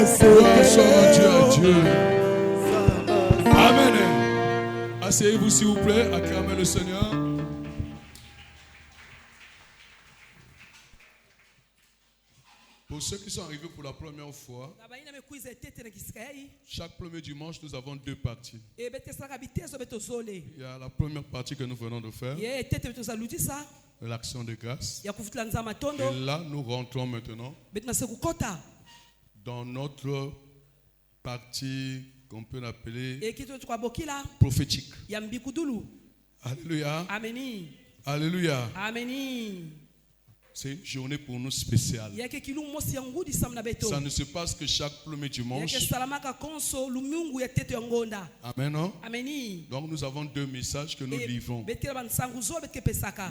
Gloire soit à Dieu. Amen. Asseyez-vous s'il vous plaît, acclamez le Seigneur. Pour ceux qui sont arrivés pour la première fois, chaque premier dimanche, nous avons deux parties. Il y a la première partie que nous venons de faire, l'action de grâce. Et là, nous rentrons maintenant dans notre partie qu'on peut l'appeler prophétique. Alléluia. Amen. Alléluia. Amen. C'est une journée pour nous spéciale. Ça ne se passe que chaque premier dimanche. Amen. Non? Donc nous avons deux messages que nous livrons. Mais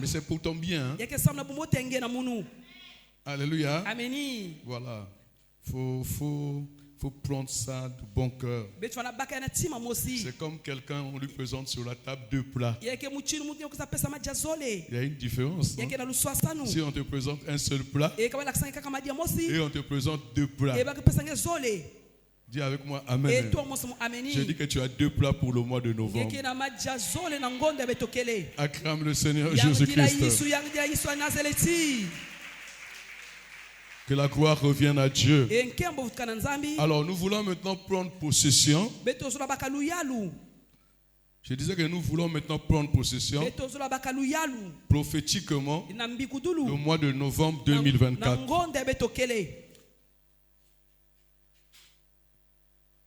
c'est pour ton bien. Hein? Alléluia. Amen. Voilà. Faut prendre ça de bon cœur. C'est comme quelqu'un, on lui présente sur la table deux plats. Il y a une différence. Non? Si on te présente un seul plat et on te présente deux plats. Dis avec moi Amen. Je dis que tu as deux plats pour le mois de novembre. Acclame le Seigneur Jésus-Christ. Que la gloire revienne à Dieu. Alors nous voulons maintenant prendre possession. Je disais que nous voulons maintenant prendre possession prophétiquement le mois de novembre 2024.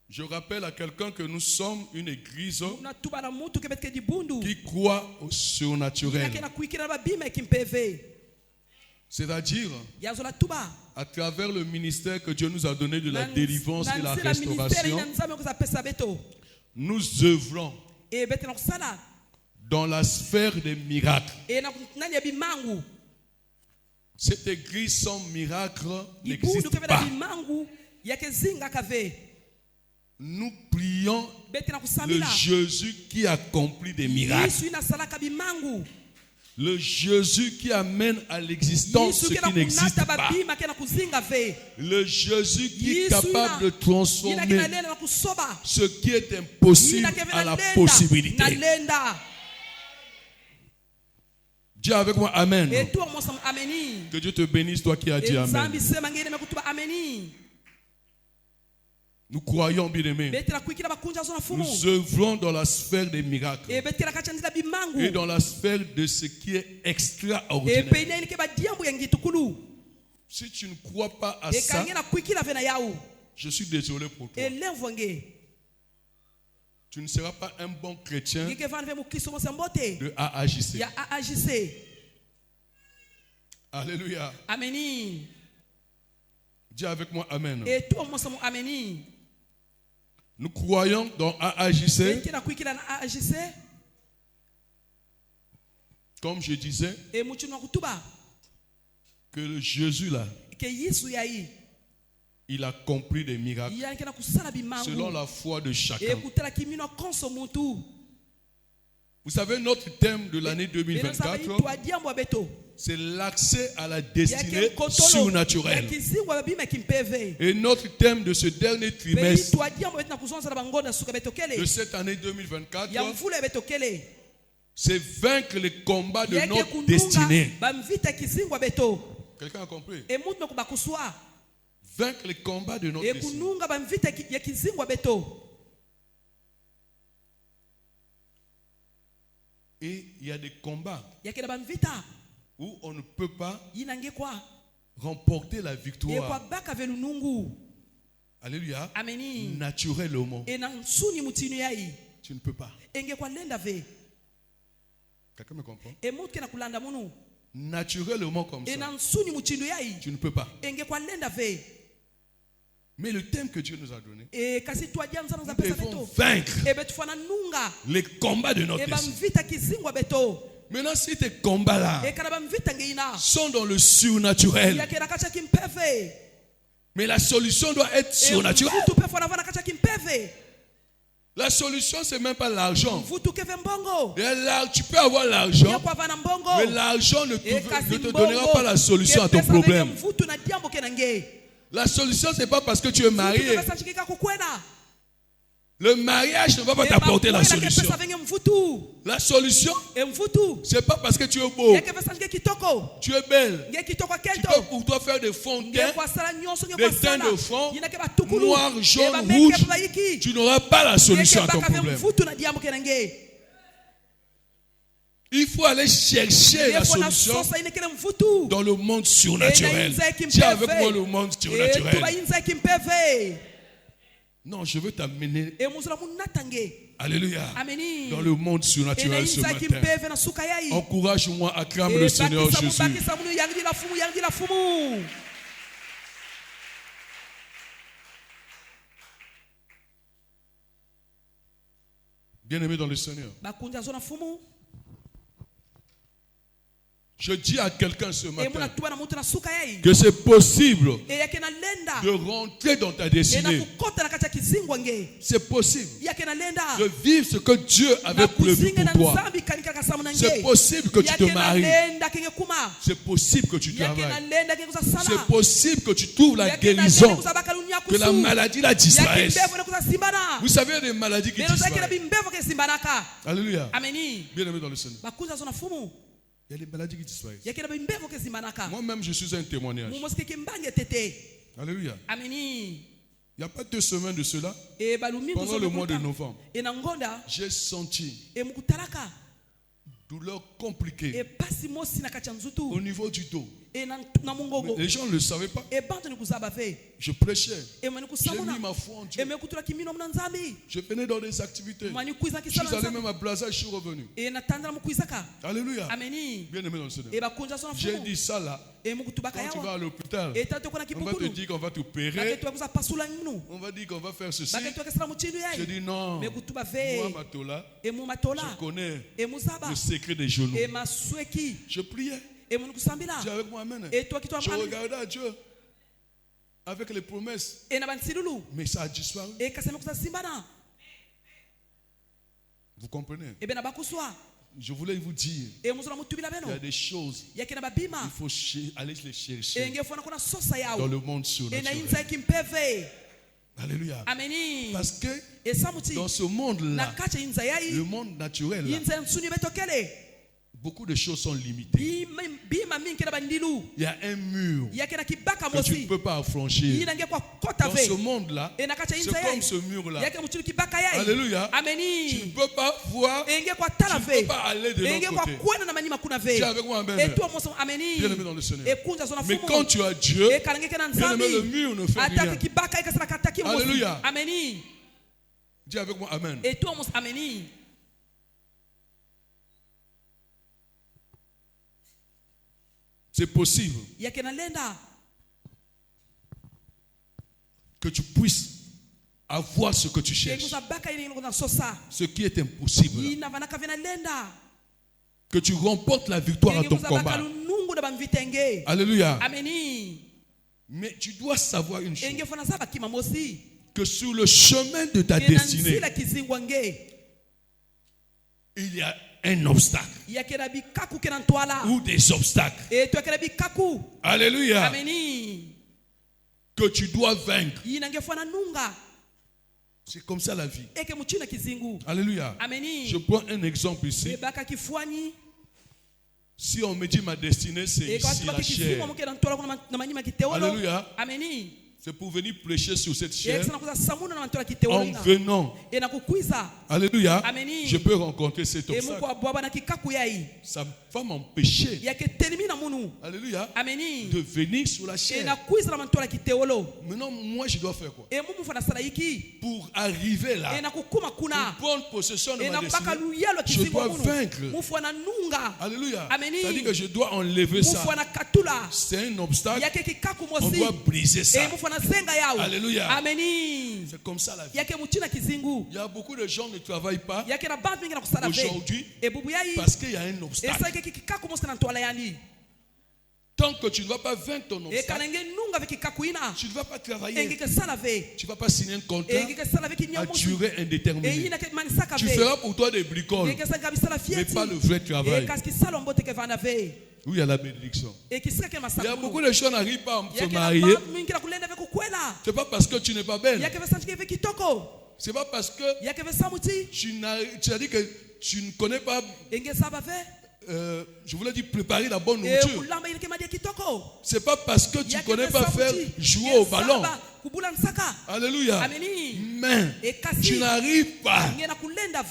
Je rappelle à quelqu'un que nous sommes une église qui croit au surnaturel. C'est-à-dire, à travers le ministère que Dieu nous a donné de la délivrance et la restauration, nous œuvrons dans la sphère des miracles. Cette église sans miracle n'existe pas. Nous prions le Jésus qui accomplit des miracles. Le Jésus qui amène à l'existence ce qui n'existe pas. Le Jésus qui est capable de transformer ce qui est impossible à la possibilité. Dis avec moi Amen. Que Dieu te bénisse, toi qui as dit Amen. Nous croyons, bien-aimés. Nous œuvrons dans la sphère des miracles et dans la sphère de ce qui est extraordinaire. Si tu ne crois pas à ça, je suis désolé pour toi. Tu ne seras pas un bon chrétien de AAJC. Alléluia. Amen. Dis avec moi Amen. Nous croyons dans AAJC. Comme je disais, que le Jésus là, il a accompli des miracles selon la foi de chacun. Vous savez, notre thème de l'année 2024, c'est l'accès à la destinée surnaturelle. Et notre thème de ce dernier trimestre de cette année 2024, c'est vaincre les combats de notre destinée. Quelqu'un a compris? Vaincre les combats de notre destinée. Et il y a des combats où on ne peut pas remporter la victoire. Alléluia. Naturellement. Tu ne peux pas. Quelqu'un me comprend? Naturellement comme ça. Tu ne peux pas. Mais le thème que Dieu nous a donné, nous devons vaincre les combats de notre destinée. Maintenant, si tes combats-là sont dans le surnaturel, mais la solution doit être surnaturelle. La solution, c'est même pas l'argent. Tu peux avoir l'argent, mais l'argent ne te donnera pas la solution à ton problème. La solution, ce n'est pas parce que tu es marié. Le mariage ne va pas t'apporter la solution. La solution, ce n'est pas parce que tu es beau, tu es belle. Tu peux pour toi faire des fonds de teint, des teints de fond, noir, jaune, rouge. Tu n'auras pas la solution à ton problème. Il faut aller chercher la solution dans le monde surnaturel. Dis avec moi le monde surnaturel. Non, je veux t'amener. Alléluia. Dans le monde surnaturel ce matin. Encourage-moi, acclame le Seigneur Jésus. Bien-aimé dans le Seigneur. Je dis à quelqu'un ce matin que c'est possible de rentrer dans ta destinée. C'est possible de vivre ce que Dieu avait prévu pour toi. C'est possible que tu te maries. C'est possible que tu travailles. C'est possible que tu trouves la guérison. Que la maladie la disparaisse. Vous savez des maladies qui disparaissent. Alléluia. Bien-aimé dans le Seigneur. Il y a des maladies qui disparaissent. Moi-même, je suis un témoignage. Alléluia. Il n'y a pas 2 semaines de cela. Pendant le mois de novembre, j'ai senti douleur compliquée au niveau du dos. Mais les gens ne le savaient pas. Je prêchais. J'ai mis ma foi en Dieu. Je venais dans des activités. Je suis allé même à Blaza, je suis revenu. Alléluia. Bien-aimé dans le Seigneur. J'ai dit ça là. Quand tu vas à l'hôpital, on va te dire qu'on va te opérer. On va dire qu'on va faire ceci. Je dis non. Moi, Matola, je connais le secret des genoux. Je priais. Dieu avec moi, amen. Je regardais à Dieu avec les promesses. Mais ça a disparu. Vous comprenez? Je voulais vous dire, il y a des choses, il faut aller les chercher dans le monde surnaturel. Alléluia. Parce que dans ce monde-là, le monde naturel, là, beaucoup de choses sont limitées. Il y a un mur que tu ne peux pas franchir. Dans ce monde-là, c'est comme ce mur-là. Alléluia. Tu ne peux pas voir, tu ne peux pas aller de l'autre côté. Tu es avec moi, amen. Bien-aimé dans le Seigneur. Mais quand tu as Dieu, bien-aimé, le mur ne fait rien. Alléluia. Dis avec moi, amen. C'est possible que tu puisses avoir ce que tu cherches. Ce qui est impossible. Que tu remportes la victoire à ton combat. Alléluia. Mais tu dois savoir une chose. Que sur le chemin de ta destinée, il y a un obstacle ou des obstacles. Alléluia. Que tu dois vaincre. C'est comme ça la vie. Alléluia. Je prends un exemple ici. Si on me dit ma destinée, c'est ici la chair. Alléluia. C'est pour venir prêcher sur cette chair. En venant, alléluia, je peux rencontrer cet obstacle. Ça va m'empêcher, alléluia, de venir sur la chair. Maintenant, moi, je dois faire quoi? Pour arriver là, pour prendre possession de ma destinée, je dois vaincre. Alléluia. C'est-à-dire que je dois enlever ça. C'est un obstacle. On doit briser ça. Alléluia. C'est comme ça la vie. Il y a beaucoup de gens qui ne travaillent pas aujourd'hui parce qu'il y a un obstacle. Tant que tu ne vas pas vaincre ton obstacle, tu ne vas pas travailler. Tu ne vas pas signer un contrat à durée indéterminée. Tu feras pour toi des bricoles, mais pas le vrai travail. où il y a la bénédiction. Il y a beaucoup de gens qui n'arrivent pas à se marier. C'est pas parce que tu n'es pas belle. C'est pas parce que tu as dit que tu ne connais pas. Je voulais dire préparer la bonne nourriture. C'est pas parce que tu ne connais pas faire jouer au ballon. Alléluia. Mais tu n'arrives pas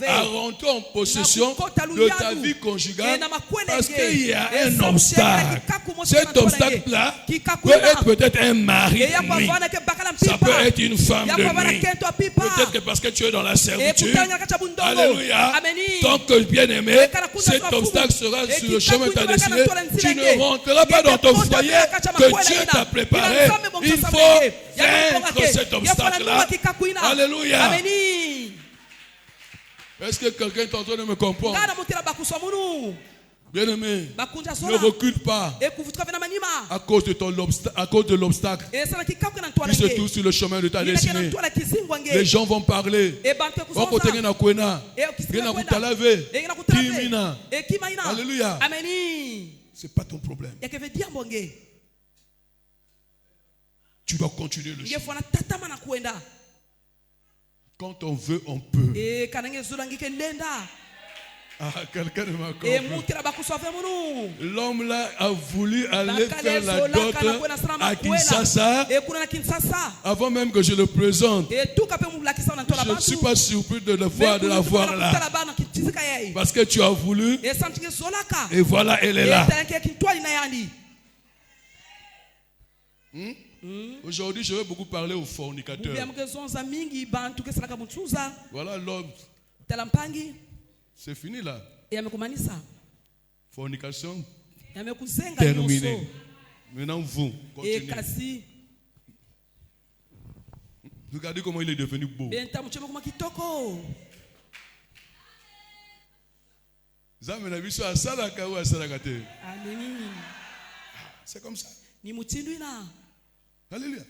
à rentrer en possession de ta vie conjugale parce qu'il y a un obstacle. Cet obstacle-là peut être peut-être un mari de nuit. Ça peut être une femme de nuit. Peut-être que parce que tu es dans la servitude. Alléluia. Tant que bien-aimé, cet obstacle sera sur le chemin de ta destinée. Tu ne rentreras pas dans ton foyer que Dieu t'a préparé. Il faut vaincre cet obstacle-là. Alléluia. Est-ce que quelqu'un est en train de me comprendre? Bien-aimé, ne recule pas à cause de l'obstacle qui se trouve sur le chemin de ta destinée. Les gens vont parler. Alléluia. Ce n'est pas ton problème. Tu dois continuer le chemin. Quand on veut, on peut. Ah, quelqu'un ne m'a compris. L'homme là a voulu aller faire la dot à Kinshasa avant même que je le présente. Je ne suis pas surpris de la voir là. Parce que tu as voulu. Et voilà, elle est là. Aujourd'hui, je vais beaucoup parler aux fornicateurs. Voilà l'homme. C'est fini là. Fornication terminée. Maintenant vous, continuez. Regardez comment il est devenu beau. C'est comme ça. Alléluia.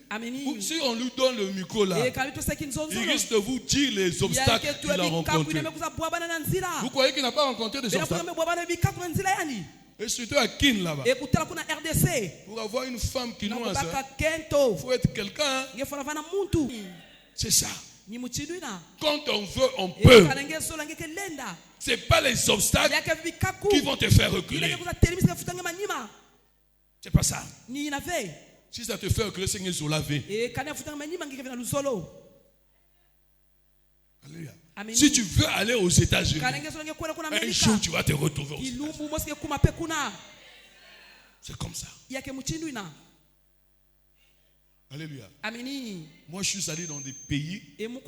Si on lui donne le micro là, il risque de vous dire les obstacles qu'il a rencontrés. Vous croyez qu'il n'a pas rencontré des obstacles? Et surtout à Kin là-bas. Pour avoir une femme quinoise, il faut être quelqu'un. C'est ça. Quand on veut, on peut. Ce n'est pas les obstacles qui vont te faire reculer. C'est pas ça. Si ça te fait reculer, c'est une laver. Alléluia. Si tu veux aller aux États-Unis, un jour tu vas te retrouver aux États-Unis. C'est comme ça. Alléluia. Moi, je suis allé dans des pays où,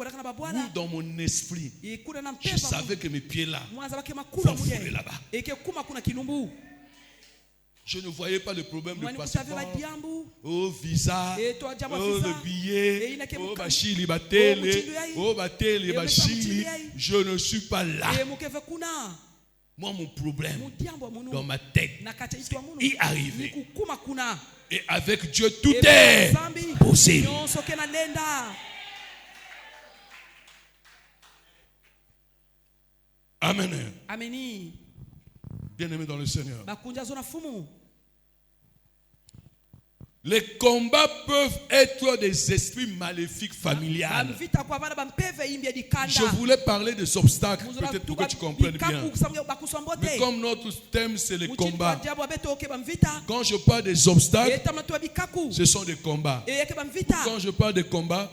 dans mon esprit, je savais que mes pieds là vont fouler là-bas. Je ne voyais pas le problème de passeport, au visa, le billet, au bachili batele, au batele bachili. Je ne suis pas là. Moi, mon problème dans ma tête, c'est y arriver. Et avec Dieu, tout est possible. Amen. Bien-aimé dans le Seigneur. Les combats peuvent être des esprits maléfiques familiales. Je voulais parler des obstacles, peut-être pour que tu comprennes bien. Mais comme notre thème c'est les combats, quand je parle des obstacles, ce sont des combats. Quand je parle des combats,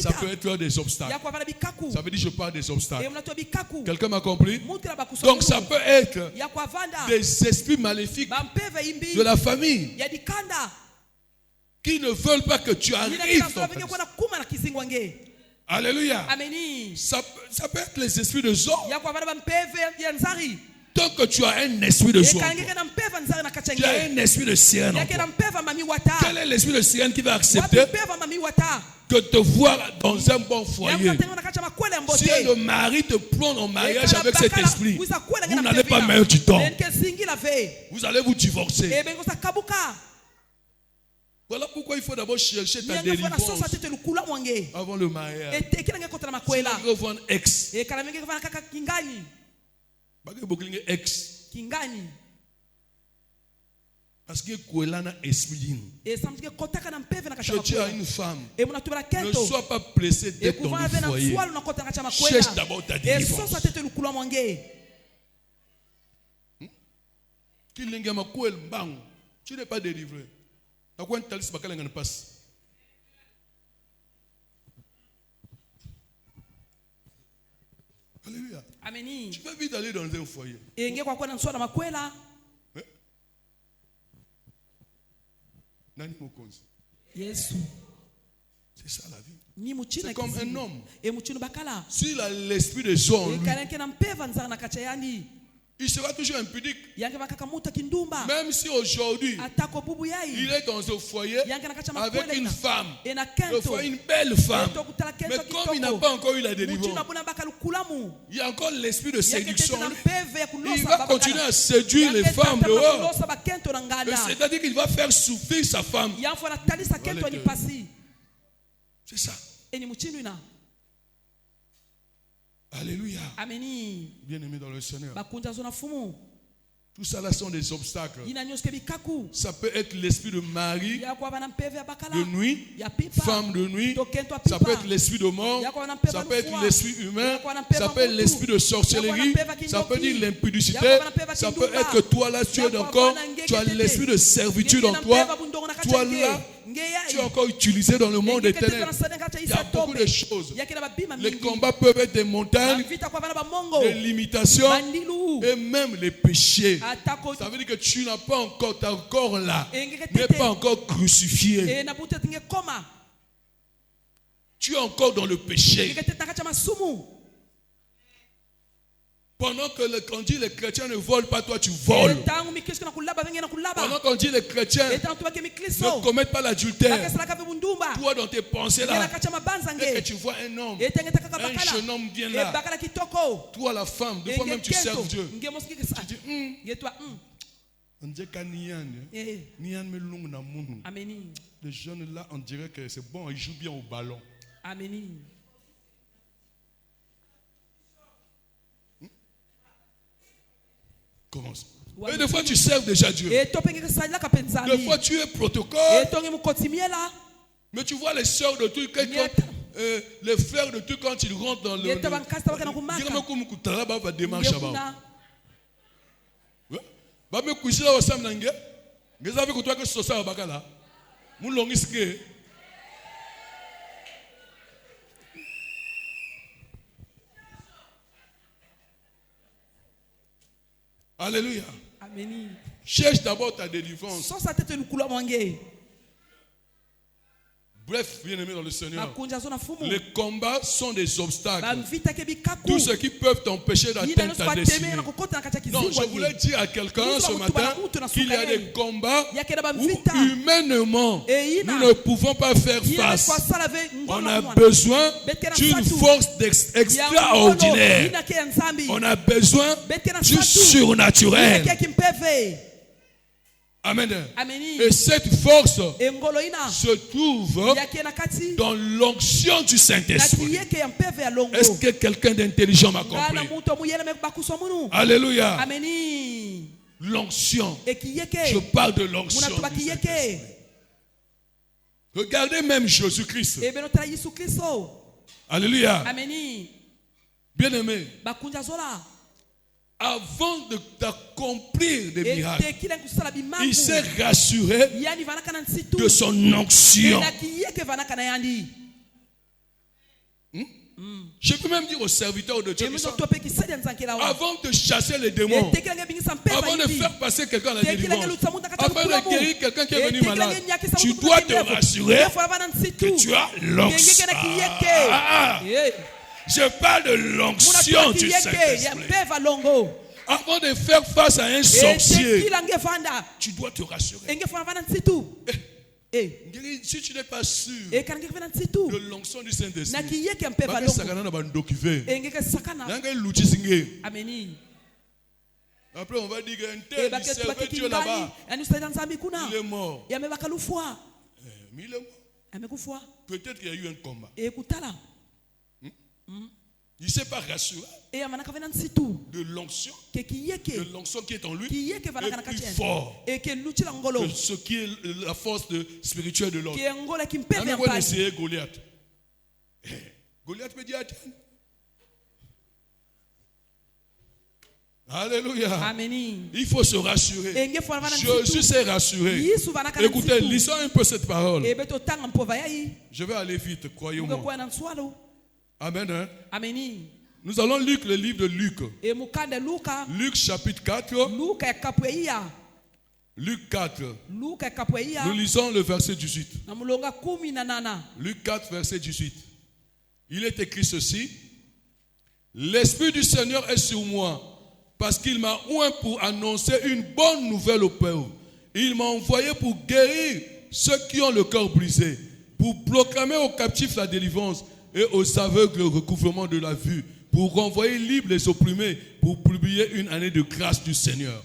ça peut être des obstacles. Ça veut dire que je parle des obstacles. Quelqu'un m'a compris? Donc ça peut être des esprits maléfiques de la famille qui ne veulent pas que tu arrives. Alléluia. Ça peut être les esprits de Zor. Tant que tu as un esprit de Zor, tu as un esprit de sirène. Quel est l'esprit de sirène qui va accepter que te voir dans un bon foyer? Si le mari te prend en mariage avec cet esprit, vous n'allez pas mettre du temps. Vous allez vous divorcer. Voilà pourquoi il faut d'abord chercher ta délivrance avant le mariage. Si la revoit un ex, ex, Parce que je dis à une femme, ne sois pas pressé d'être dans le foyer. Cherche d'abord ta délivrance. Tu n'es pas délivré. Alléluia. Tu vas vite aller dans un foyer. Yes. C'est ça la vie. C'est comme un homme. S'il a l'esprit de Jean, il sera toujours impudique. Même si aujourd'hui, il est dans un foyer avec une femme, une belle femme. Mais comme il n'a pas encore eu la délivrance, il y a encore l'esprit de séduction. Il va continuer à séduire les femmes dehors. C'est-à-dire qu'il va faire souffrir sa femme. C'est ça. Alléluia. Bien-aimé dans le Seigneur. Tout ça là sont des obstacles. Ça peut être l'esprit de mari de nuit, femme de nuit. Ça peut être l'esprit de mort. Ça peut être l'esprit humain. Ça peut être l'esprit de sorcellerie. Ça peut dire l'impudicité. Ça peut être que toi là tu es encore, tu as l'esprit de servitude en toi. Toi là, tu es encore utilisé dans le monde des ténèbres. Il y a beaucoup de choses. Les combats peuvent être des montagnes, des limitations et même les péchés. Ça veut dire que tu n'as pas encore, ton corps là n'est pas encore crucifié. Tu es encore dans le péché. Pendant qu'on dit les chrétiens ne volent pas, toi tu voles. Pendant qu'on dit les chrétiens ne commettent pas l'adultère, toi dans tes pensées là, dès que tu vois un homme, un jeune homme bien là, toi la femme, des fois même tu serves Dieu. Tu dis, on dirait qu'à Nian, les jeunes là, on dirait que c'est bon, ils jouent bien au ballon. Amen. Commence. Et des fois tu serves déjà Dieu. Des fois tu es protocole. Mais tu vois les sœurs de tout, les frères de tout quand ils rentrent dans le Alléluia. Amen. Cherche d'abord ta délivrance. Bref, bien-aimé dans le Seigneur, les combats sont des obstacles. Tout ce qui peuvent t'empêcher d'atteindre ta destinée. Non, je voulais dire à quelqu'un ce matin qu'il y a des combats où humainement nous ne pouvons pas faire face. On a besoin d'une force extraordinaire. On a besoin du surnaturel. Amen. Et cette force se trouve dans l'onction du Saint-Esprit. Est-ce que quelqu'un d'intelligent m'a compris? Alléluia. L'onction. Je parle de l'onction du Saint-Esprit. Regardez même Jésus-Christ. Alléluia. Bien-aimé. Avant d'accomplir des miracles, il s'est rassuré de son onction. Je peux même dire aux serviteurs de Dieu, avant de chasser les démons, avant de faire passer quelqu'un à la délivrance, avant de guérir quelqu'un qui est venu malade, tu dois te rassurer que tu as l'onction. Je parle de l'onction du Saint-Esprit. Avant de faire face à un sorcier, tu dois te rassurer. Si tu n'es pas sûr de l'onction du Saint-Esprit, après on va dire qu'un tel il servait Dieu là-bas, il est mort. Mais il est mort. Peut-être qu'il y a eu un combat. Il ne s'est pas rassuré de l'onction qui est en lui est plus fort que ce qui est la force spirituelle de l'autre. Même on essayait Goliath. Goliath peut dire Alléluia. Amen. Il faut se rassurer. Jésus s'est rassuré. Écoutez, lisons un peu cette parole. Je vais aller vite, croyez-moi. Amen. Hein? Amen. Nous allons lire le livre de Luc. Luc chapitre 4. Luc 4. Nous lisons le verset 18. Luc 4, verset 18. Il est écrit ceci. L'Esprit du Seigneur est sur moi, parce qu'il m'a oint pour annoncer une bonne nouvelle aux pauvres. Il m'a envoyé pour guérir ceux qui ont le cœur brisé, pour proclamer aux captifs la délivrance et aux aveugles le recouvrement de la vue, pour renvoyer libres les opprimés, pour publier une année de grâce du Seigneur.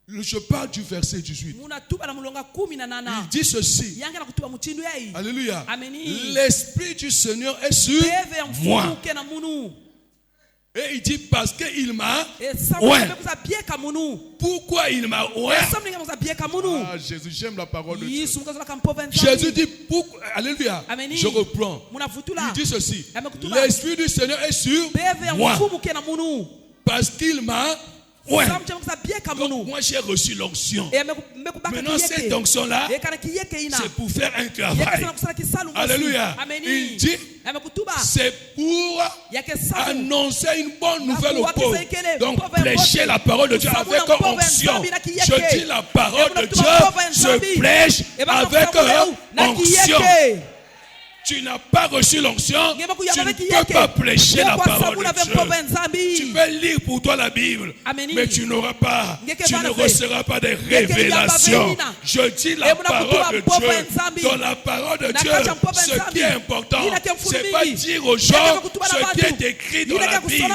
Je parle du verset 18. Il dit ceci. Alléluia. L'Esprit du Seigneur est sur moi. Et il dit parce qu'il m'a oint. Pourquoi il m'a oint? Ah, Jésus, j'aime la parole de Dieu. Jésus dit pourquoi. Alléluia. Je reprends. Il dit ceci. L'Esprit du Seigneur est sur moi. Parce qu'il m'a oint. Donc, moi j'ai reçu l'onction. Maintenant cette onction-là, c'est pour faire un travail. Alléluia. Il dit c'est pour annoncer une bonne nouvelle aux pauvres. Donc prêcher la parole de Dieu avec onction. Je dis la parole de Dieu, je prêche avec onction. Tu n'as pas reçu l'onction, tu ne peux pas prêcher la parole de Dieu. Tu peux lire pour toi la Bible, mais tu n'auras pas, tu ne recevras pas des révélations. Je dis la parole de Dieu. Dans la parole de Dieu, ce qui est important, ce n'est pas dire aux gens ce qui est écrit dans la Bible.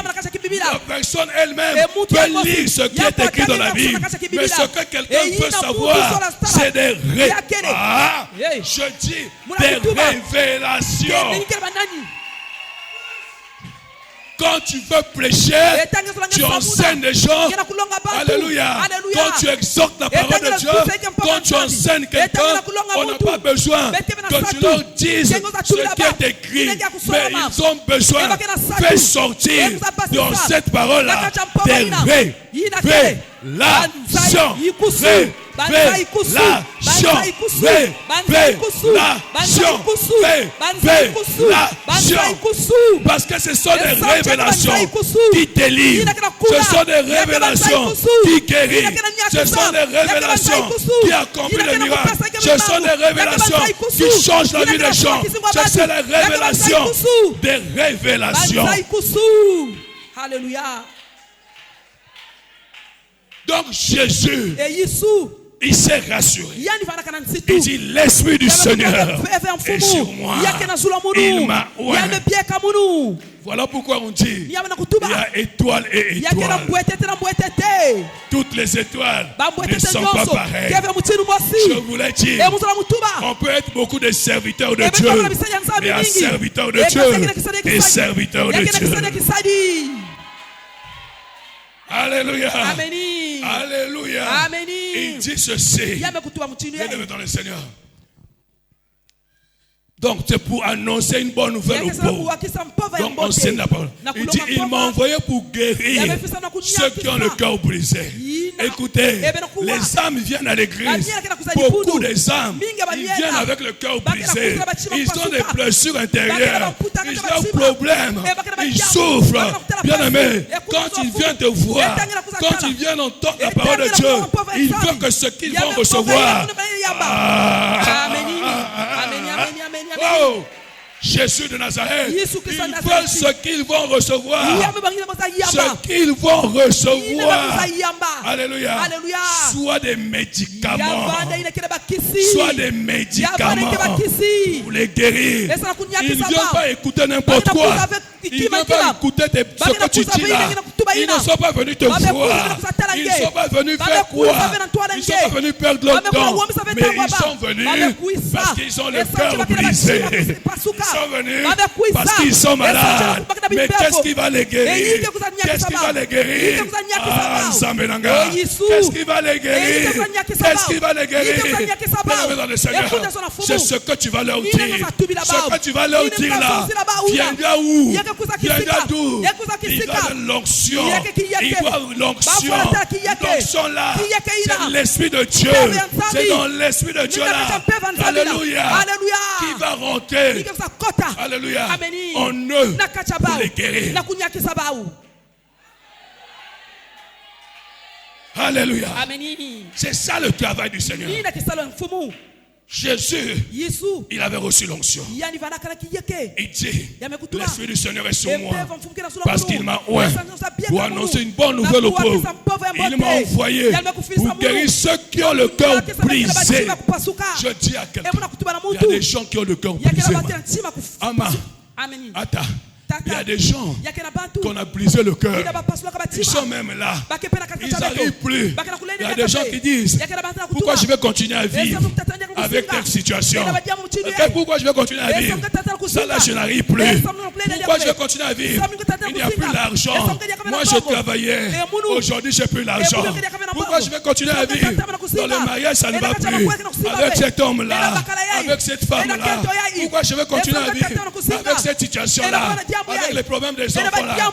La personne elle-même peut lire ce qui est écrit dans la Bible, mais ce que quelqu'un veut savoir, c'est des révélations. Je dis des révélations. Quand tu veux prêcher, tu enseignes les gens. Alléluia. Quand tu exhortes la parole de Dieu, quand tu enseignes quelqu'un, on n'a pas besoin que tu leur dises ce qui est écrit. Mais ils ont besoin de faire sortir dans cette parole-là des révélations. Parce que ce sont des révélations qui délivrent. Ce sont des révélations qui guérissent. Ce sont des révélations qui accomplissent le miracle. Ce sont des révélations qui changent la vie des gens. Ce sont des révélations. Des révélations. Alléluia. Donc Jésus, il s'est rassuré. Il dit l'Esprit du Seigneur est sur moi. Il m'a oint. Voilà pourquoi on dit il y a étoiles et étoiles. Toutes les étoiles ne sont pas pareilles. Je voulais dire, on peut être beaucoup de serviteurs de Dieu, mais un serviteur de Dieu et serviteur de Dieu. Alléluia. Amen. Alléluia. Amen. Il dit ceci. Bien-aimé dans le Seigneur. Donc c'est pour annoncer une bonne nouvelle aux pauvres. Donc on enseigne la parole. Il dit il m'a envoyé pour guérir ceux qui ont le cœur brisé. Écoutez, les âmes viennent à l'église. Beaucoup des âmes, ils viennent avec le cœur brisé. Ils ont des blessures intérieures. Ils ont des problèmes. Ils souffrent. Bien-aimé, quand ils viennent te voir, quand ils viennent entendre la parole de Dieu, ils veulent que ce qu'ils vont recevoir. Oh, Jésus de Nazareth, ils veulent ce qu'ils vont recevoir. Ce qu'ils vont recevoir. Alléluia. Soit des médicaments. Soit des médicaments pour les guérir. Ils ne viennent pas écouter n'importe quoi. Ils ne viennent pas écouter ce que tu dis là. Ils ne sont pas venus te voir. Ils ne sont pas venus faire quoi? Ils ne sont pas venus perdre leur temps. Mais ils sont venus parce qu'ils ont le cœur brisé. Ils sont venus parce qu'ils sont malades. Mais qu'est-ce qui va les guérir? Qu'est-ce qui va les guérir? Qu'est-ce qui va les guérir? Qu'est-ce qui va les guérir? Bien-aimé dans le Seigneur, c'est ce que tu vas leur dire. Ce que tu vas leur dire là viendra où? Viendra d'où? Il va de l'onction. Il va l'onction. L'onction là, c'est l'Esprit de Dieu. C'est dans l'Esprit de Dieu là. Alléluia. Qui va rentrer. Alléluia. En eux pour les guérir. Alléluia. C'est ça le travail du Seigneur. Jésus, il avait reçu l'onction. Il dit, l'Esprit du Seigneur est sur moi parce qu'il m'a oint pour annoncer une bonne nouvelle aux pauvres. Il m'a envoyé pour guérir ceux qui ont le cœur brisé. Je dis à quelqu'un, il y a des gens qui ont le cœur brisé. Attends. Il y a des gens qu'on a brisé le cœur. Ils sont même là. Ils n'arrivent plus. Il y a des gens qui disent, pourquoi je vais continuer à vivre avec telle situation? Pourquoi je vais continuer à vivre? Ça là, je n'arrive plus. Pourquoi je vais continuer à vivre? Il n'y a plus d'argent. Moi, je travaillais. Aujourd'hui, je n'ai plus l'argent. Pourquoi je vais continuer à vivre? Dans le mariage, ça ne va plus. Avec cet homme-là, avec cette femme-là. Pourquoi je vais continuer à vivre avec cette situation-là? Avec les problèmes des enfants là,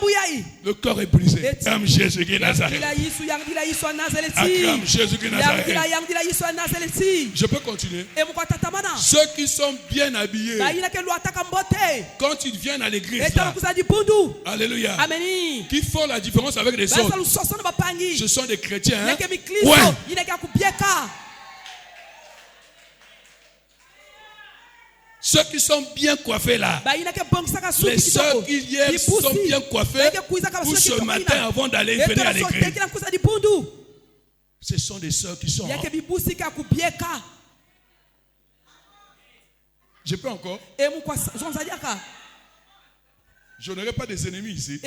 le corps est brisé. Comme Jésus qui est Nazareth. Comme Jésus qui est Nazareth. Je peux continuer. Ceux qui sont bien habillés, quand ils viennent à l'église, là, alléluia, qui font la différence avec les autres, ce sont des chrétiens. Hein? Ouais. Ceux qui sont bien coiffés là, les sœurs qui hier sont bien coiffées pour ce matin avant d'aller venir à l'église. Ce sont des sœurs qui sont. Je peux encore. Je n'aurai pas des ennemis ici.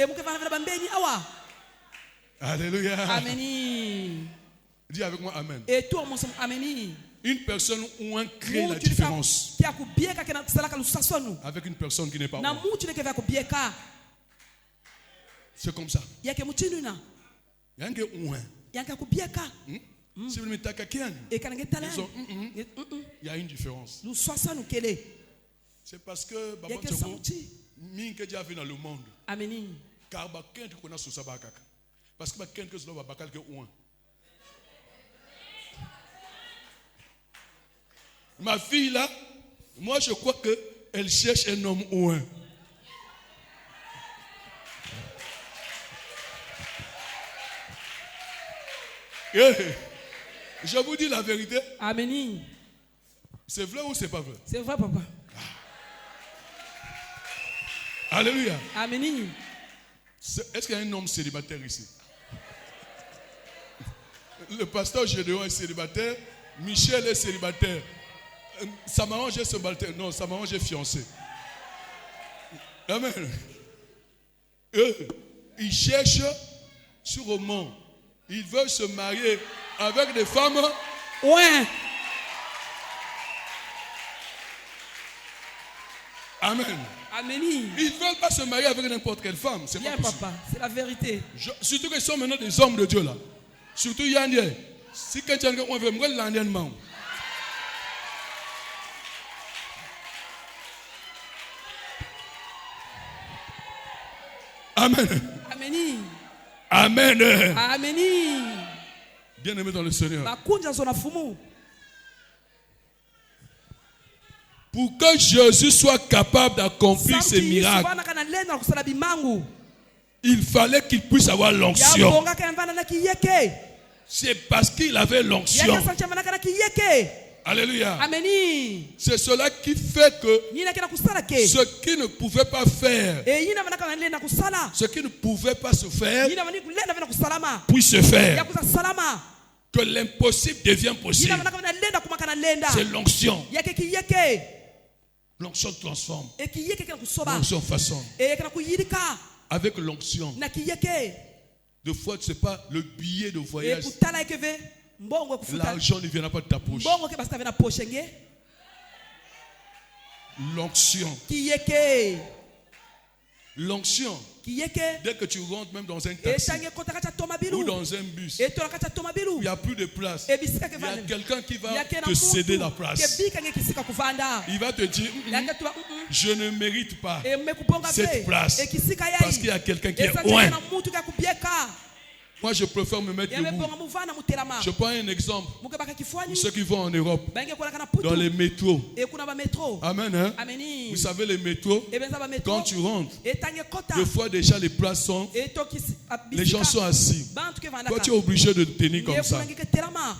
Alléluia. Amen. Dis avec moi Amen. Amen. Une personne ou un crée la différence avec une personne qui n'est pas ouin. C'est comme ça. Il y a un ouin. Si vous me taquez, il y a une différence. C'est parce que Ming que Dieu a vu dans le monde. Car parce que quelqu'un qui va bakal que ouin. Ma fille là, moi je crois qu'elle cherche un homme ouin. Je vous dis la vérité. Amen. C'est vrai ou c'est pas vrai? C'est vrai, papa. Alléluia. Amen. Est-ce qu'il y a un homme célibataire ici? Le pasteur Gédéon est célibataire. Michel est célibataire. Samarange est célibataire. Non, Samarange est fiancé. Amen. Ils cherchent sur le monde. Ils veulent se marier avec des femmes. Ouais. Amen. Amen. Ils ne veulent pas se marier avec n'importe quelle femme. C'est pas possible. Papa, c'est la vérité. Surtout qu'ils sont maintenant des hommes de Dieu là. Surtout Yannier. Si quelqu'un veut me l'enlèvement. Amen. Amen. Amen. Amen. Bien aimé dans le Seigneur. Pour que Jésus soit capable d'accomplir ces miracles, il fallait qu'il puisse avoir l'onction. C'est parce qu'il avait l'onction. Alléluia. Amen. C'est cela qui fait que ce qui ne pouvait pas faire, ce qui ne pouvait pas se faire, puisse se faire. Que l'impossible devient possible. C'est l'onction. L'onction transforme. L'onction façonne. Avec l'onction, des fois, ce n'est pas le billet de voyage. L'argent ne viendra pas de ta poche. L'onction. L'onction, dès que tu rentres même dans un taxi ou dans un bus, il n'y a plus de place. Il y a quelqu'un qui va te céder la place. Il va te dire, je ne mérite pas cette place parce qu'il y a quelqu'un qui est loin. Moi, je préfère me mettre debout. Je prends un exemple. Pour ceux qui vont en Europe, dans les métros. Amen. Hein? Vous savez, les métros, quand tu rentres, des fois déjà les places sont, les gens sont assis. Toi, tu es obligé de te tenir comme ça.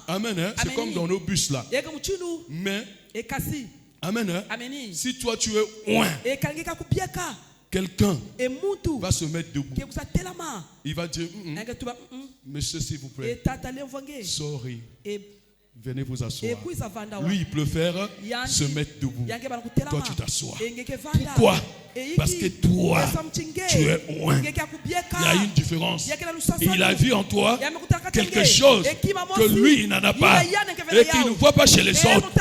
Amen. Hein? C'est comme dans nos bus là. Mais, amen. Hein? Si toi tu es loin, quelqu'un va se mettre debout. Il va dire, monsieur, s'il vous plaît, sorry, venez vous asseoir. Lui, il préfère se mettre debout. Toi, tu t'assois. Pourquoi? Parce que toi, tu es loin. Il y a une différence. Et il a vu en toi quelque chose que lui, il n'en a pas. Et qu'il ne voit pas chez les autres.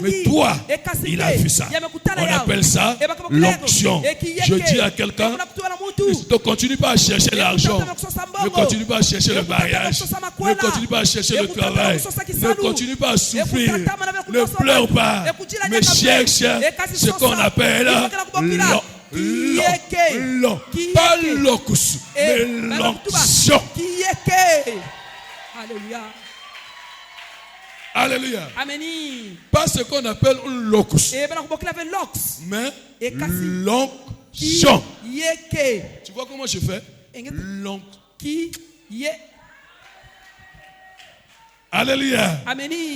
Mais toi, il a vu ça. On appelle ça l'onction. Je dis à quelqu'un, ne continue pas à chercher l'argent. Ne continue pas à chercher le mariage. Ne continue pas à chercher le travail. Ne continue pas à souffrir. Ne pleure pas. Mais cherche ce qu'on appelle pas l'ocus, mais l'onction. Alléluia. Alléluia. Amen. Pas ce qu'on appelle un locus, mais l'onction. Tu vois comment je fais? L'onction. Alléluia.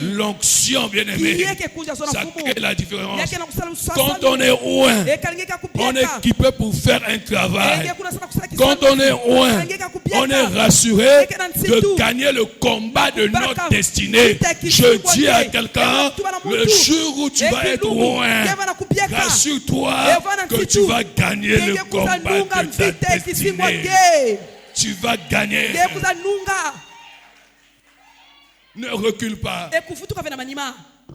L'onction, bien aimé, ça crée la différence. Quand on est loin, on est équipé pour faire un travail. Quand on est loin, on est rassuré de gagner le combat de notre destinée. Je dis à quelqu'un, le jour où tu vas être loin, rassure-toi que tu vas gagner le combat de ta destinée. Tu vas gagner. Ne recule pas.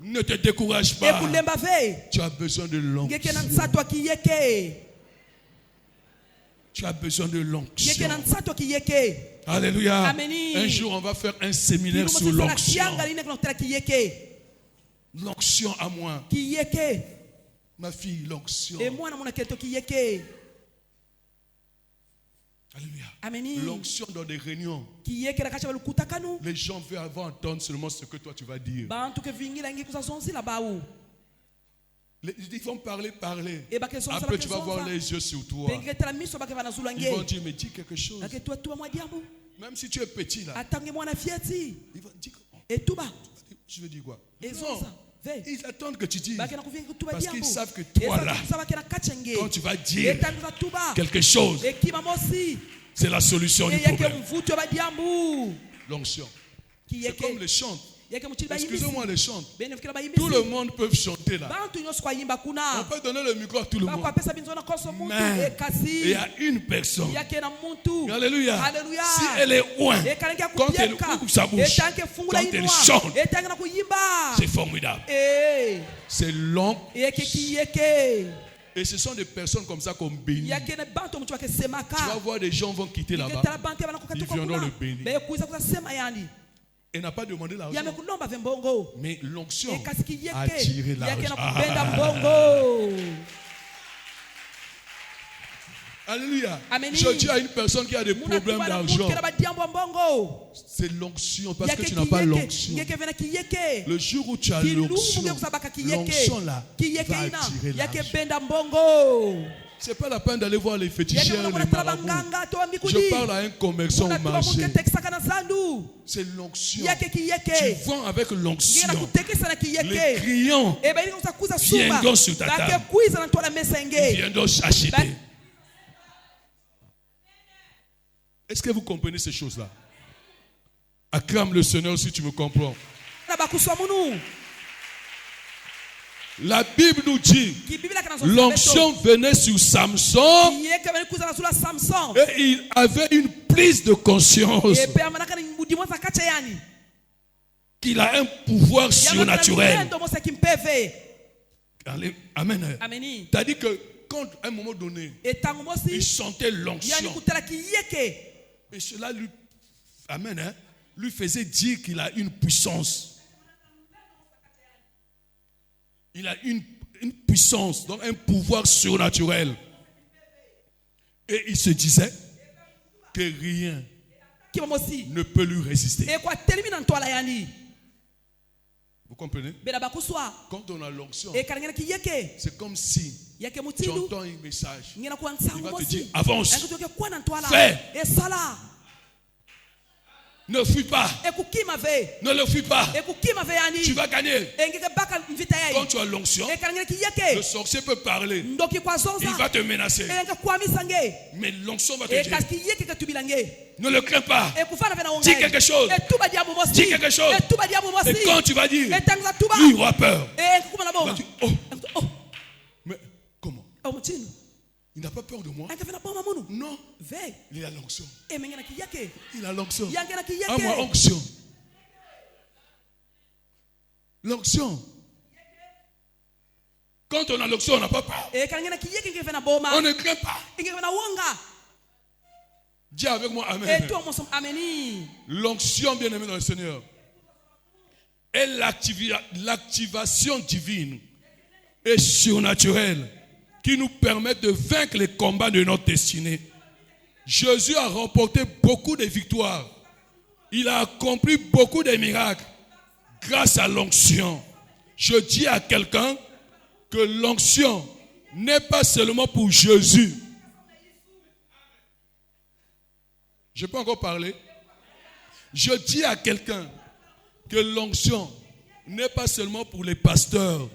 Ne te décourage pas. Tu as besoin de l'onction. Tu as besoin de l'onction. Alléluia. Un jour, on va faire un séminaire sur l'onction. L'onction à moi. Ma fille, l'onction. Alléluia. L'onction dans des réunions. Les gens veulent entendre seulement ce que toi tu vas dire. Ils vont parler. Après tu vas voir les yeux sur toi. Ils vont dire, mais dis quelque chose. Même si tu es petit là. Ils vont dire, je veux dire quoi? Non. Ils attendent que tu dises. Parce qu'ils savent que toi là, quand tu vas dire quelque chose, c'est la solution du problème. L'onction. C'est comme les chants. Excusez-moi, les chants. Tout le monde peut chanter là. On peut donner le micro à tout le monde. Mais il y a une personne. Alléluia. Si elle est loin, quand elle ouvre sa bouche, quand elle chante, c'est formidable. C'est long. Et ce sont des personnes comme ça qu'on bénit. Tu vas voir des gens vont quitter là-bas. Ils viendront le bénir. Elle n'a pas demandé l'argent. Mais l'onction a attiré l'argent. Alléluia. Je dis à une personne qui a des problèmes d'argent, c'est l'onction parce que tu n'as pas l'onction. Le jour où tu as l'onction, l'onction là va attirer l'argent. C'est pas la peine d'aller voir les féticheurs, les marabouts. Je parle à un commerçant au marché. C'est l'onction. Tu vends avec l'onction. Les clients viendront sur ta table. Ils viendront acheter. Est-ce que vous comprenez ces choses-là? Acclame le Seigneur si tu me comprends. La Bible nous dit, l'onction venait sur Samson et il avait une prise de conscience qu'il a un pouvoir surnaturel. Amen. C'est-à-dire que quand à un moment donné, il sentait l'onction. Et cela lui, amen, hein, lui faisait dire qu'il a une puissance. Il a une puissance, donc un pouvoir surnaturel. Et il se disait que rien ne peut lui résister. Vous comprenez? Quand on a l'onction, c'est comme si tu entends un message. Il va te dire, avance, fais. Ne fuis pas. Ne le fuis pas. Tu vas gagner. Quand tu as l'onction, le sorcier peut parler. Il va te menacer. Mais l'onction va te dire, ne le crains pas. Dis quelque chose. Dis quelque chose. Et quand tu vas dire, lui aura peur. Il va dire, oh. Mais comment? Il n'a pas peur de moi. Non. Il a l'onction. Il a l'onction. À moi, onction. L'onction. Quand on a l'onction, on n'a pas peur. On ne craint pas. Dis avec moi amen. L'onction, bien aimé dans le Seigneur, est l'activation divine et surnaturelle qui nous permet de vaincre les combats de notre destinée. Jésus a remporté beaucoup de victoires. Il a accompli beaucoup de miracles grâce à l'onction. Je dis à quelqu'un que l'onction n'est pas seulement pour Jésus. Je peux encore parler? Je dis à quelqu'un que l'onction n'est pas seulement pour les pasteurs,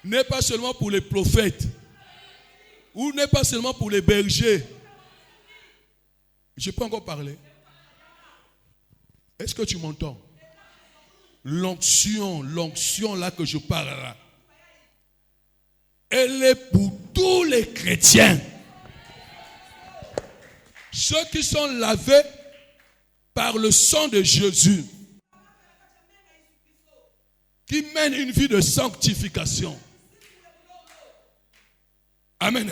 n'est pas seulement pour les prophètes, ou n'est pas seulement pour les bergers. Je peux encore parler? Est-ce que tu m'entends? L'onction là que je parle là, elle est pour tous les chrétiens. Ceux qui sont lavés par le sang de Jésus, qui mènent une vie de sanctification. Amen.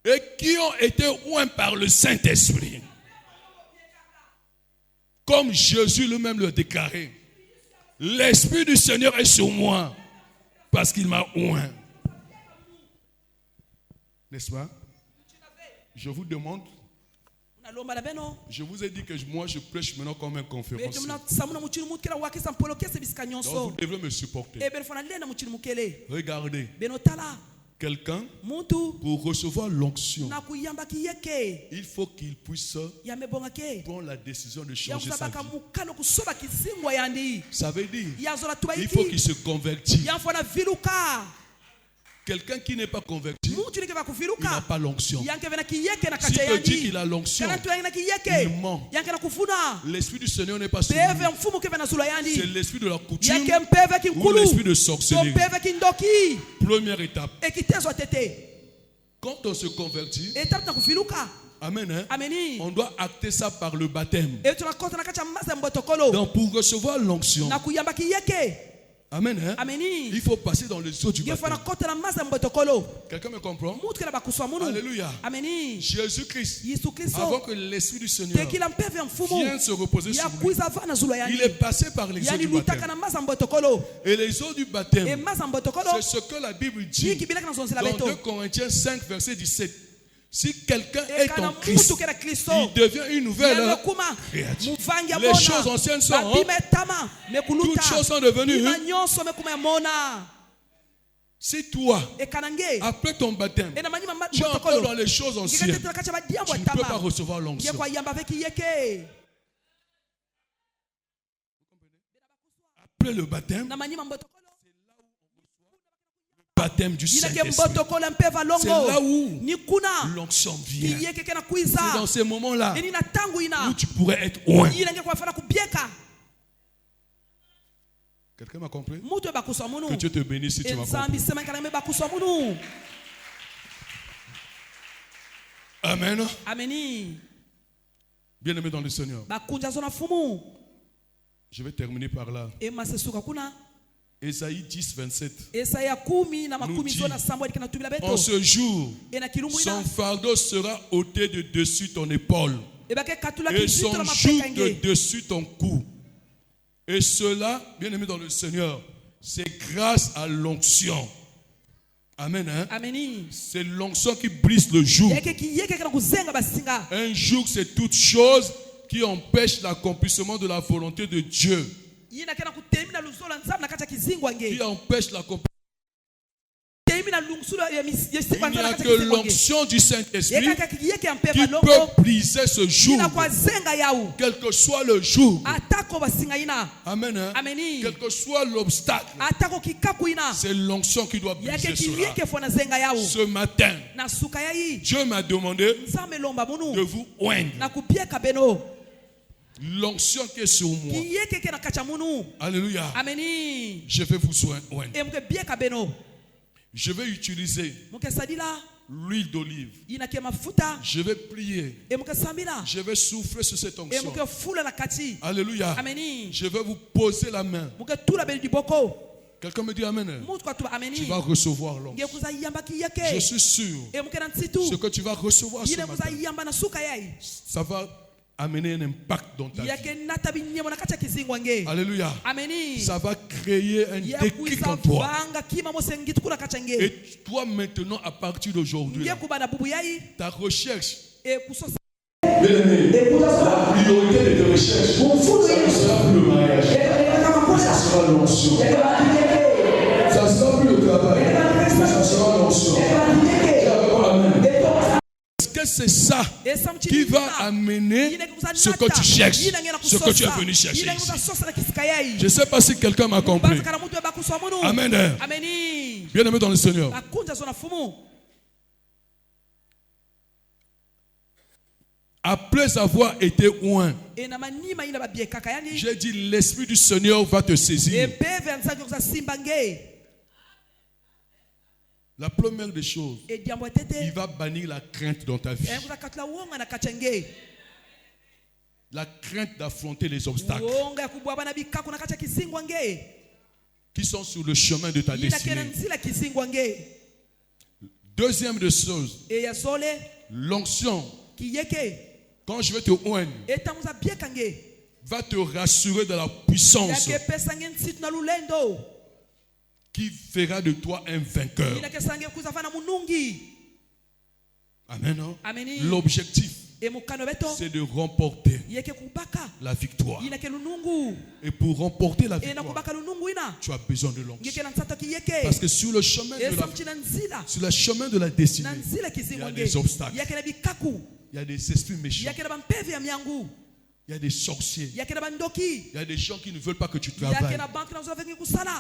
Et qui ont été oints par le Saint-Esprit. Comme Jésus lui-même le déclarait. L'Esprit du Seigneur est sur moi parce qu'il m'a oint. N'est-ce pas? Je vous demande. Je vous ai dit que moi je prêche maintenant comme un conférencier. Donc vous devez me supporter. Regardez. Quelqu'un, pour recevoir l'onction, il faut qu'il puisse prendre la décision de changer sa vie. Ça veut dire, il faut qu'il se convertisse. Quelqu'un qui n'est pas converti, il n'a pas l'onction. S'il te dit qu'il a l'onction, il ment. L'esprit du Seigneur n'est pas sur lui. C'est l'esprit de la coutume ou l'esprit de sorcellerie. Première étape. Quand on se convertit, amen, on doit acter ça par le baptême. Donc pour recevoir l'onction, amen, il faut passer dans les eaux du baptême. Quelqu'un me comprend? Alléluia. Jésus-Christ, avant que l'Esprit du Seigneur vienne se reposer sur lui, il est passé par les eaux du baptême. Et les eaux du baptême, c'est ce que la Bible dit dans 2 Corinthiens 5, verset 17. Si quelqu'un est en Christ, il devient une nouvelle créature. Les choses anciennes sont, toutes choses sont devenues. Si toi, après ton baptême, tu es encore dans les choses anciennes, tu ne peux pas recevoir l'onction. Après le baptême, baptême du Saint-Esprit. C'est là où l'onction vient. C'est dans ces moments-là où tu pourrais être oint. Quelqu'un m'a compris? Que Dieu te bénisse si tu m'as compris. Amen. Bien-aimé dans le Seigneur. Je vais terminer par là. Ésaïe 10, 27. Nous dit, en ce jour, son fardeau sera ôté de dessus ton épaule et son joug de dessus ton cou. Et cela, bien aimé dans le Seigneur, c'est grâce à l'onction. Amen. Hein? C'est l'onction qui brise le joug. Un joug, c'est toute chose qui empêche l'accomplissement de la volonté de Dieu. Qui empêche l'accomplissement. Il n'y a que l'onction du Saint-Esprit qui peut briser ce joug. Quel que soit le joug. Amen. Hein? Quel que soit l'obstacle. C'est l'onction qui doit briser cela. Ce matin, Dieu m'a demandé de vous oindre. L'onction qui est sur moi. Alléluia. Je vais vous oindre. Je vais utiliser l'huile d'olive. Je vais prier. Je vais souffler sur cette onction. Alléluia. Je vais vous poser la main. Quelqu'un me dit amen. Tu vas recevoir l'onction. Je suis sûr. Ce que tu vas recevoir ce matin, ça va amener un impact dans ta vie. Alléluia. Ça va créer un déclic en toi. Et toi maintenant, à partir d'aujourd'hui, ta recherche, la priorité de tes recherches, ça ne sera plus le mariage, ça sera l'onction. Ça ne sera plus le travail, ça sera l'onction. C'est ça qui va amener ce que tu cherches, ce que tu es venu chercher ici. Je ne sais pas si quelqu'un m'a compris. Amen. Bien aimé dans le Seigneur. Après avoir été oint, j'ai dit l'Esprit du Seigneur va te saisir. La première des choses, il va bannir la crainte dans ta vie. La crainte d'affronter les obstacles qui sont sur le chemin de ta destinée. Deuxième des choses, l'onction, quand je vais te oindre, va te rassurer de la puissance qui fera de toi un vainqueur. Amen. L'objectif, c'est de remporter la victoire. Et pour remporter la victoire, tu as besoin de l'onction. Parce que sur le chemin de la destinée, il y a des obstacles. Il y a des esprits méchants. Il y a des sorciers. Il y a des gens qui ne veulent pas que tu travailles.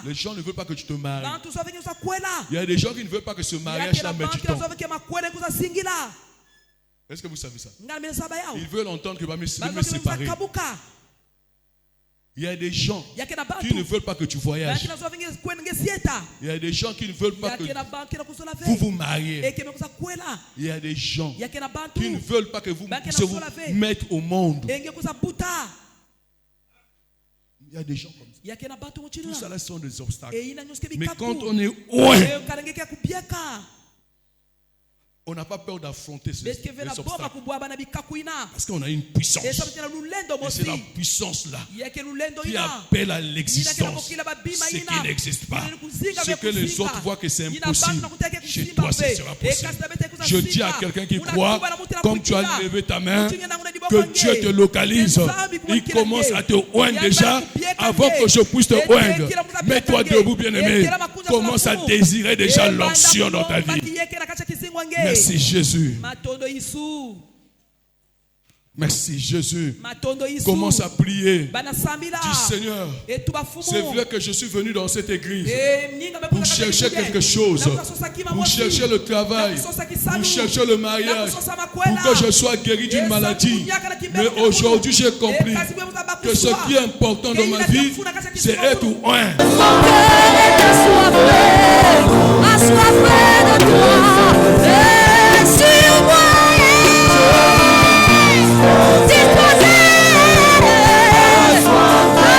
Les gens ne veulent pas que tu te maries. Il y a des gens qui ne veulent pas que ce mariage-là mette du temps. Est-ce que vous savez ça? Ils veulent entendre que je vais me séparer. Il y a des gens qui ne veulent pas que tu voyages. Il y a des gens qui ne veulent pas que vous vous mariez. Il y a des gens qui ne veulent pas que vous vous mettez au monde. Il y a des gens comme ça. Tout ça sont des obstacles. Mais quand on est loin, on n'a pas peur d'affronter ces obstacles. Parce qu'on a une puissance. Et c'est la puissance-là qui appelle à l'existence ce qui n'existe pas. Ce que les autres voient que c'est impossible, chez toi, ce sera possible. Je dis à quelqu'un qui croit, comme tu as levé ta main, que Dieu te localise. Il commence à te oindre déjà avant que je puisse te oindre. Mets-toi debout, bien-aimé. Commence à désirer déjà l'onction dans ta vie. Merci Jésus. Merci Jésus. Commence à prier. Dis Seigneur, c'est vrai que je suis venu dans cette église pour chercher quelque chose, pour chercher le travail, pour chercher le mariage, pour que je sois guéri d'une maladie. Mais aujourd'hui j'ai compris que ce qui est important dans ma vie, c'est être oint. Mon cœur est assoiffé de toi. Et sur moi. Disposé, assoiffé,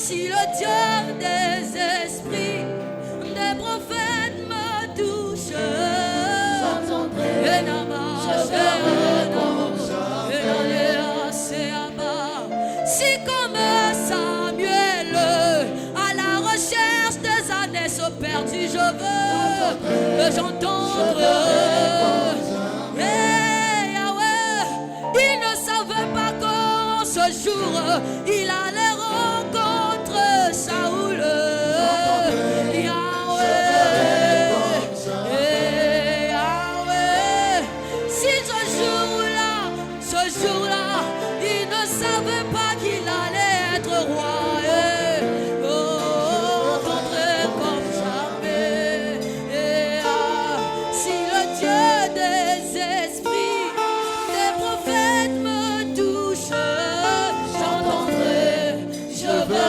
si le Dieu des esprits, des prophètes me touche, j'entendrai si comme Samuel à la recherche des ânesses perdues, je veux j'entendre. Il ne savait pas qu'en ce jour il allait rencontrer Saoul. Si ce jour-là, il ne savait pas qu'il allait être roi. Rentré comme jamais. Si le Dieu des esprits, des prophètes me touche, j'entendrai, je veux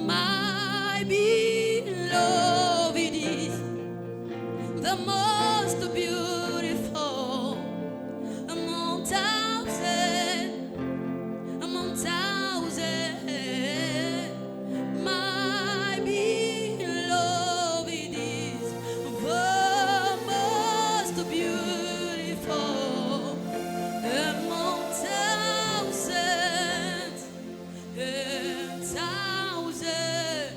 My beloved is the most beautiful among thousands, among thousands. My beloved is the most beautiful among thousands and thousands.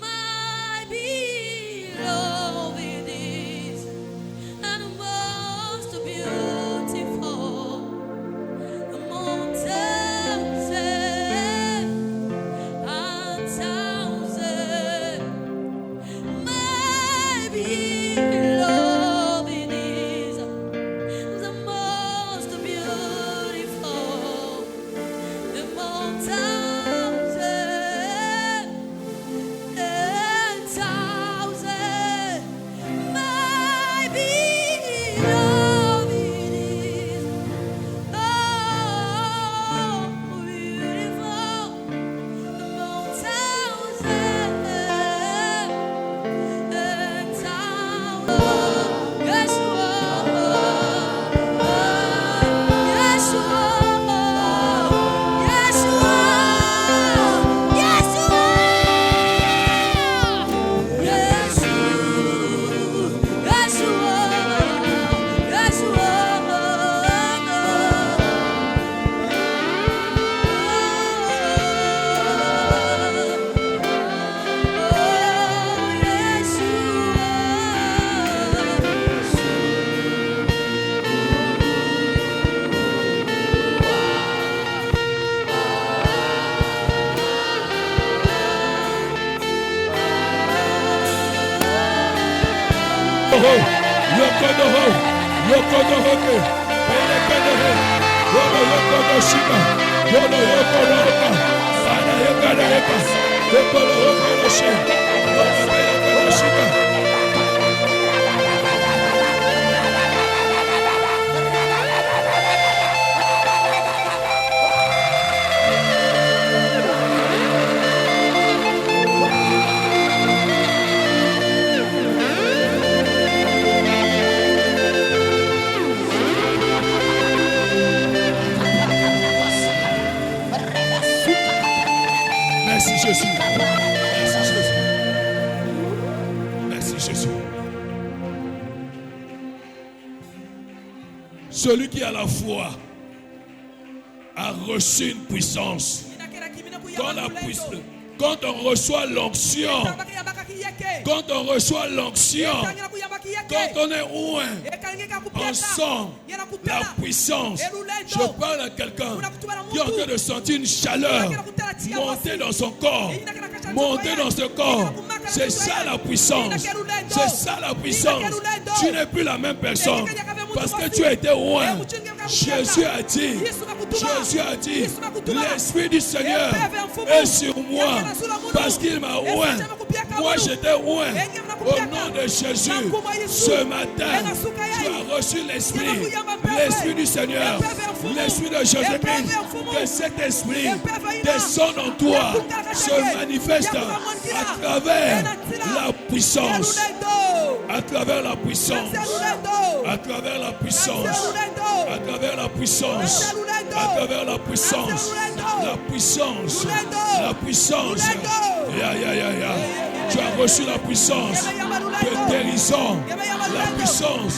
My beloved is the most beautiful among thousands and thousands. My beloved is the most beautiful among thousands and thousands. My beloved is beautiful among thousands and thousands. Merci Jésus. Merci Jésus. Merci Jésus. Celui qui a la foi a reçu une puissance. Quand on reçoit l'onction, quand on reçoit l'onction, quand on est loin, on sent la puissance. Je parle à quelqu'un qui est en train de sentir une chaleur monter dans son corps. Monter dans ce corps. C'est ça la puissance. C'est ça la puissance. Tu n'es plus la même personne parce que tu as été loin. Jésus a dit, l'Esprit du Seigneur est sur moi parce qu'il m'a loin. Moi j'étais loin. Au nom de Jésus, ce matin, tu as reçu l'Esprit du Seigneur, l'Esprit de Jésus-Christ. Que cet Esprit descende en toi, se manifeste à travers la puissance. À travers la puissance. À travers la puissance. À travers la puissance. À travers la puissance. La puissance. La puissance. Tu as reçu la puissance de guérison, la puissance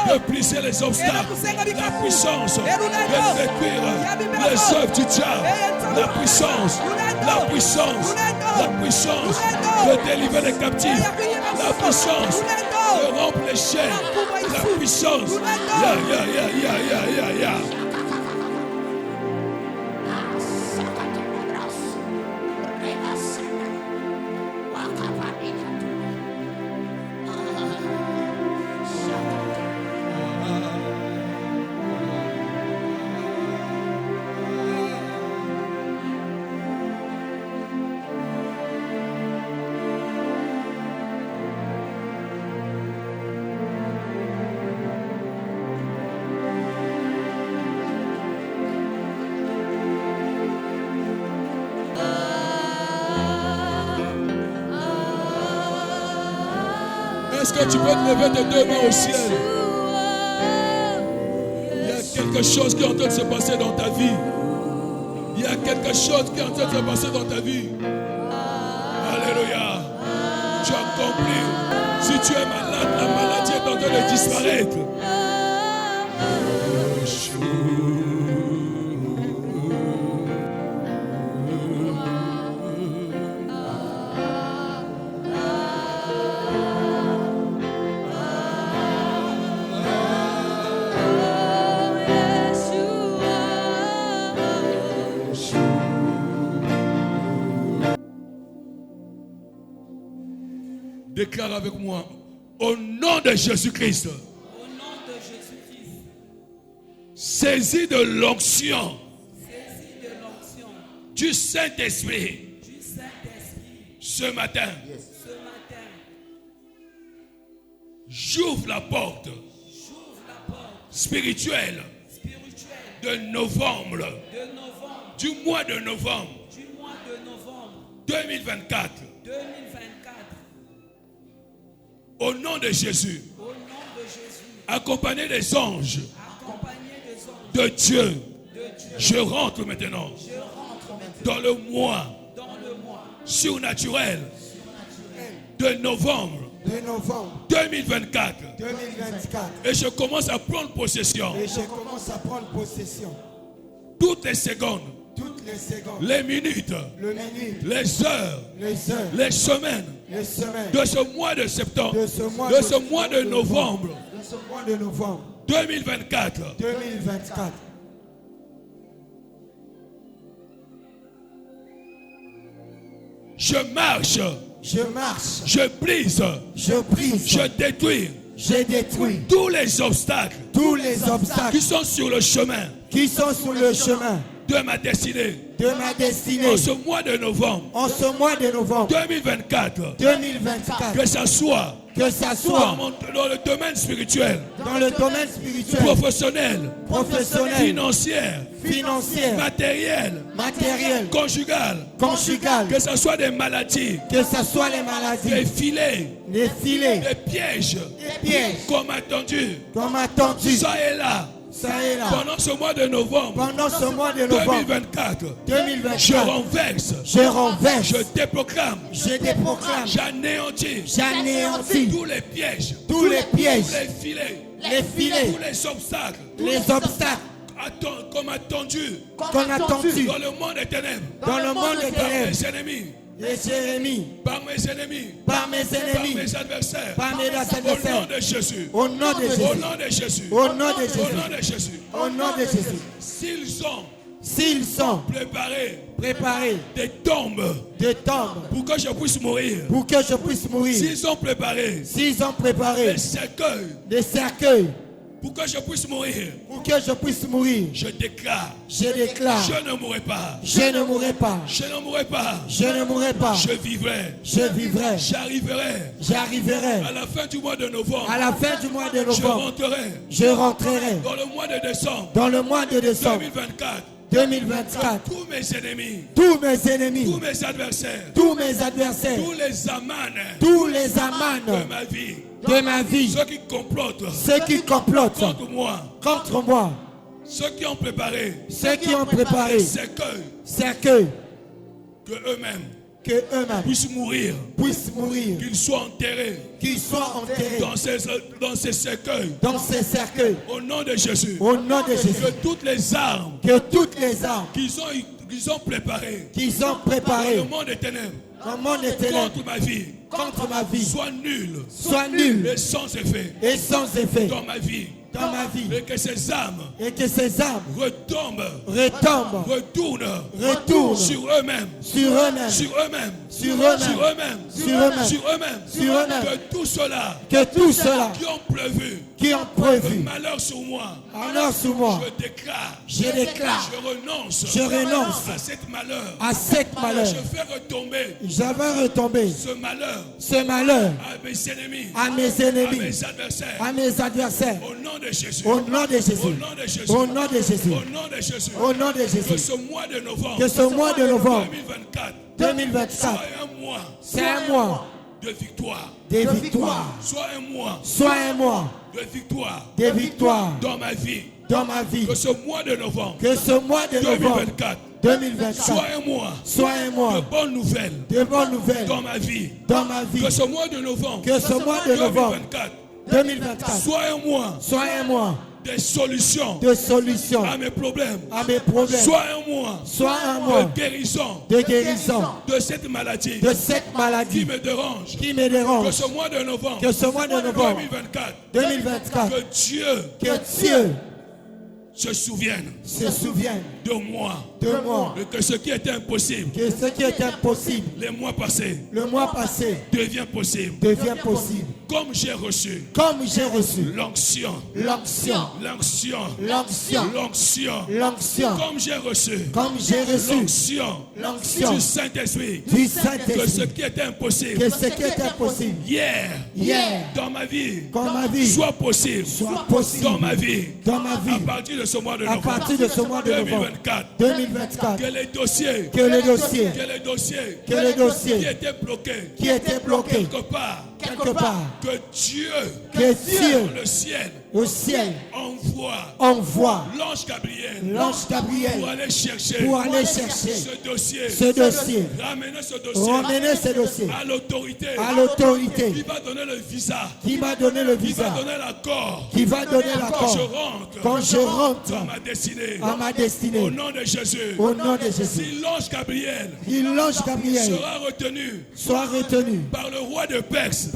de briser les obstacles, la puissance de détruire les œuvres du diable, la puissance de délivrer les captifs, la puissance de rompre les chaînes, la puissance. Est-ce que tu peux te lever tes deux mains au ciel? Il y a quelque chose qui est en train de se passer dans ta vie. Il y a quelque chose qui est en train de se passer dans ta vie. Alléluia. Tu as compris. Si tu es malade, la maladie est en train de disparaître. Déclare avec moi, au nom de Jésus-Christ, saisis de l'onction du Saint-Esprit ce matin. J'ouvre la porte spirituelle de novembre, du mois de novembre 2024. Au nom de Jésus, accompagné des anges de Dieu, je rentre maintenant dans le mois surnaturel de novembre 2024. Et je commence à prendre possession. Toutes les secondes, les minutes, les heures, les semaines de ce mois de septembre, de ce mois de novembre 2024. Je marche, je brise, je détruis tous les obstacles qui sont sur le chemin de ma destinée. En ce mois de novembre 2024, que ça soit dans le domaine spirituel, professionnel, financier, matériel, conjugal, que ce soit des maladies, des filets, des pièges, comme attendu, ça est là. Pendant ce mois de novembre 2024, je renverse, je déproclame, j'anéantis tous les pièges, tous les filets, tous les obstacles comme attendu dans le monde des ténèbres, par mes ennemis, par mes adversaires, au nom de Jésus, s'ils sont préparés des tombes pour que je puisse mourir, s'ils sont préparés des cercueils pour que je puisse mourir, je déclare, je ne mourrai pas, je vivrai, j'arriverai à la fin du mois de novembre, je rentrerai dans le mois de décembre 2024. Tous mes ennemis, tous mes adversaires, tous les amans de ma vie, ceux qui complotent contre moi, ceux qui ont préparé cercueil, que eux-mêmes puissent mourir, qu'ils soient enterrés dans ces cercueils, au nom de Jésus, que toutes les armes qu'ils ont préparées dans le monde des ténèbres, contre ma vie, soit nul et sans effet dans ma vie. Et que ces âmes retournent sur eux-mêmes. Que tout cela qui ont prévu malheur sur moi, je déclare, je renonce à cette malheur. Je fais retomber ce malheur à mes ennemis, à mes adversaires. Au nom de Jésus. Que ce mois de novembre 2024 c'est un mois de victoire. Des victoires. Soit un mois de victoire. Des victoires. Dans ma vie. Dans ma vie. Que ce mois de novembre. Que ce mois de novembre 2024 soit un mois de bonnes nouvelles dans ma vie. Que ce mois de novembre 2024 soit un mois de solutions à mes problèmes. Soit un mois de guérison de cette maladie qui me dérange. Que ce mois de novembre 2024 que Dieu se souvienne de moi. Et que ce qui était impossible. Les mois passés. Devient possible. Comme j'ai reçu. L'onction. Comme j'ai reçu. L'onction. Du Saint-Esprit. Que ce qui était impossible. Hier. Dans ma vie. Soit possible. Dans ma vie. À partir de ce mois de novembre 2024. Que les dossiers qui étaient bloqués quelque part, que Dieu dans le ciel envoie l'ange Gabriel pour aller chercher ce dossier, ramener ce dossier à l'autorité qui va donner le visa, qui va donner l'accord quand je rentre dans ma destinée, au nom de Jésus. Si l'ange Gabriel sera retenu par le roi de Perse,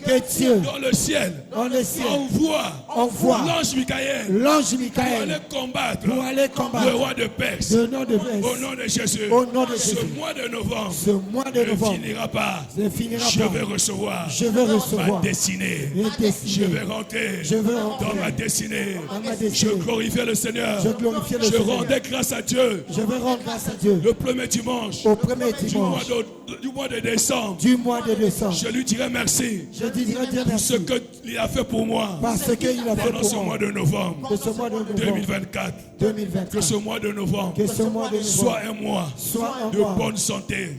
que Dieu dans le ciel envoie l'ange Michael pour aller combattre le roi de Perse. Au nom de Jésus. Ce mois de novembre ne finira pas. Je vais recevoir ma destinée. Je vais rentrer dans ma destinée. Je glorifie le Seigneur. Je rendais grâce à Dieu. Le premier dimanche du mois de décembre. Je lui dirai merci. Pour ce qu'il a fait pour moi. Pendant ce mois de novembre 2024. Que ce mois de novembre soit un mois de bonne santé.